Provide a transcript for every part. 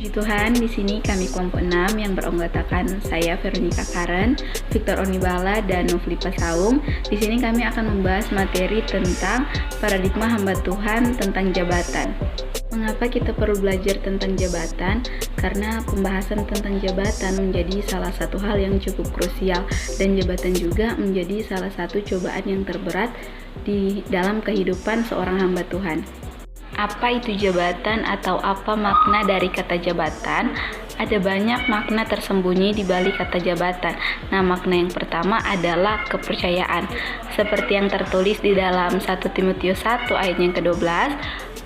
Puji Tuhan, di sini kami kelompok 6 yang beranggotakan saya Veronica Karen, Victor Onibala, dan Nufli Pasaung. Di sini kami akan membahas materi tentang paradigma hamba Tuhan tentang jabatan. Mengapa kita perlu belajar tentang jabatan? Karena pembahasan tentang jabatan menjadi salah satu hal yang cukup krusial, dan jabatan juga menjadi salah satu cobaan yang terberat di dalam kehidupan seorang hamba Tuhan. Apa itu jabatan atau apa makna dari kata jabatan? Ada banyak makna tersembunyi di balik kata jabatan. Nah, makna yang pertama adalah kepercayaan. Seperti yang tertulis di dalam 1 Timotius 1 ayat yang ke-12,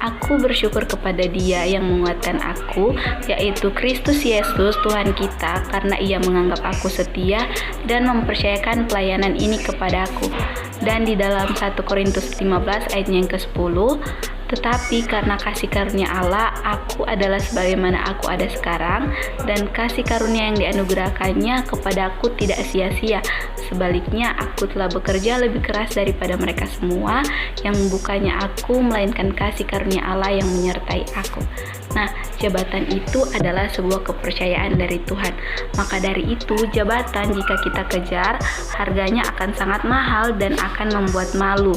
"Aku bersyukur kepada Dia yang menguatkan aku, yaitu Kristus Yesus Tuhan kita, karena Ia menganggap aku setia dan mempercayakan pelayanan ini kepada aku." Dan di dalam 1 Korintus 15 ayat yang ke-10, "Tetapi karena kasih karunia Allah, aku adalah sebagaimana aku ada sekarang, dan kasih karunia yang dianugerahkannya kepadaku tidak sia-sia. Sebaliknya, aku telah bekerja lebih keras daripada mereka semua, yang bukannya aku, melainkan kasih karunia Allah yang menyertai aku." Nah, jabatan itu adalah sebuah kepercayaan dari Tuhan. Maka dari itu, jabatan jika kita kejar, harganya akan sangat mahal dan akan membuat malu.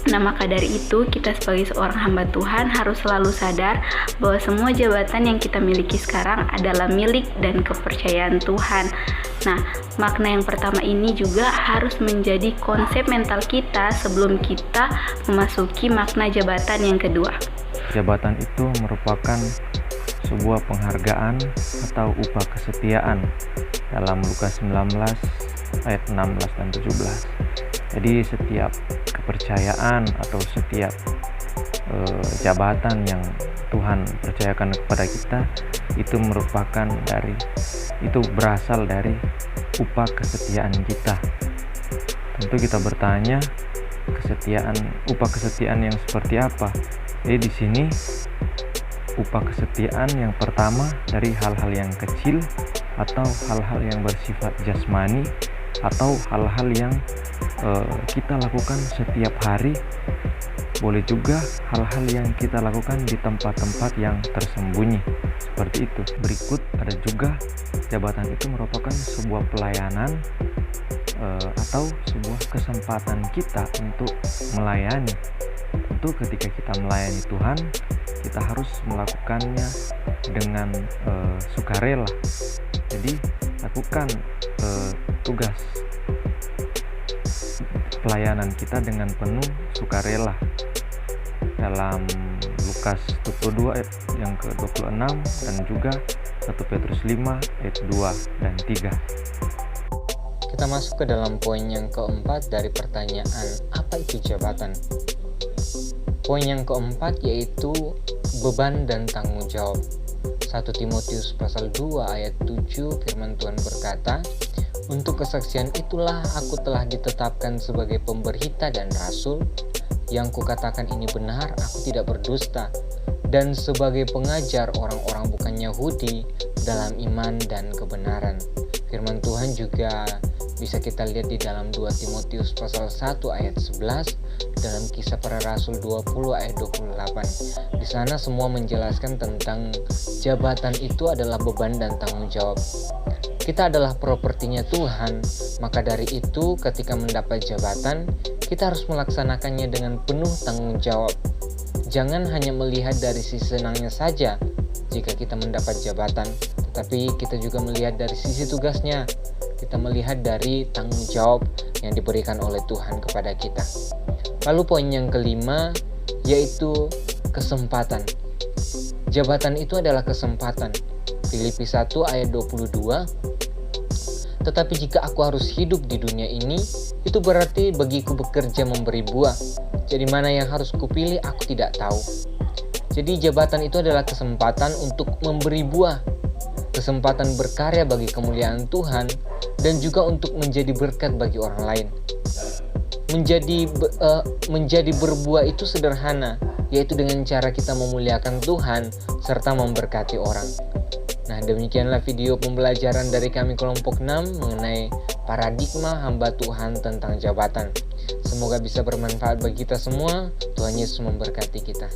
Nah, maka dari itu kita sebagai seorang hamba Tuhan harus selalu sadar bahwa semua jabatan yang kita miliki sekarang adalah milik dan kepercayaan Tuhan. Nah, makna yang pertama ini juga harus menjadi konsep mental kita sebelum kita memasuki makna jabatan yang kedua. Jabatan itu merupakan sebuah penghargaan atau upah kesetiaan dalam Lukas 19 ayat 16 dan 17. Jadi setiap kepercayaan atau setiap jabatan yang Tuhan percayakan kepada kita itu berasal dari upah kesetiaan kita. Tentu kita bertanya, upah kesetiaan yang seperti apa? Jadi di sini upah kesetiaan yang pertama dari hal-hal yang kecil atau hal-hal yang bersifat jasmani atau hal-hal yang kita lakukan setiap hari. Boleh juga hal-hal yang kita lakukan di tempat-tempat yang tersembunyi, seperti itu. Berikut ada juga jabatan itu merupakan sebuah pelayanan atau sebuah kesempatan kita untuk melayani. Tentu ketika kita melayani Tuhan, kita harus melakukannya dengan sukarela. Jadi lakukan tugas pelayanan kita dengan penuh sukarela. Dalam Lukas 22 ayat yang ke-26 dan juga 1 Petrus 5 ayat 2 dan 3. Kita masuk ke dalam poin yang keempat dari pertanyaan, apa itu jabatan? Poin yang keempat yaitu beban dan tanggung jawab. 1 Timotius pasal 2 ayat 7 firman Tuhan berkata, "Untuk kesaksian itulah aku telah ditetapkan sebagai pemberita dan rasul. Yang kukatakan ini benar, aku tidak berdusta. Dan sebagai pengajar orang-orang bukan Yahudi dalam iman dan kebenaran." Firman Tuhan juga bisa kita lihat di dalam 2 Timotius pasal 1 ayat 11, dalam Kisah Para Rasul 20 ayat 28. Di sana semua menjelaskan tentang jabatan itu adalah beban dan tanggung jawab. Kita adalah propertinya Tuhan, maka dari itu ketika mendapat jabatan, kita harus melaksanakannya dengan penuh tanggung jawab. Jangan hanya melihat dari sisi senangnya saja jika kita mendapat jabatan, tetapi kita juga melihat dari sisi tugasnya. Kita melihat dari tanggung jawab yang diberikan oleh Tuhan kepada kita. Lalu poin yang kelima yaitu kesempatan. Jabatan itu adalah kesempatan. Filipi 1 ayat 22, "Tetapi jika aku harus hidup di dunia ini, itu berarti bagiku bekerja memberi buah. Jadi mana yang harus kupilih aku tidak tahu." Jadi jabatan itu adalah kesempatan untuk memberi buah, kesempatan berkarya bagi kemuliaan Tuhan, dan juga untuk menjadi berkat bagi orang lain. Menjadi berbuah itu sederhana, yaitu dengan cara kita memuliakan Tuhan serta memberkati orang. Nah, demikianlah video pembelajaran dari kami kelompok 6 mengenai paradigma hamba Tuhan tentang jabatan. Semoga bisa bermanfaat bagi kita semua. Tuhan Yesus memberkati kita.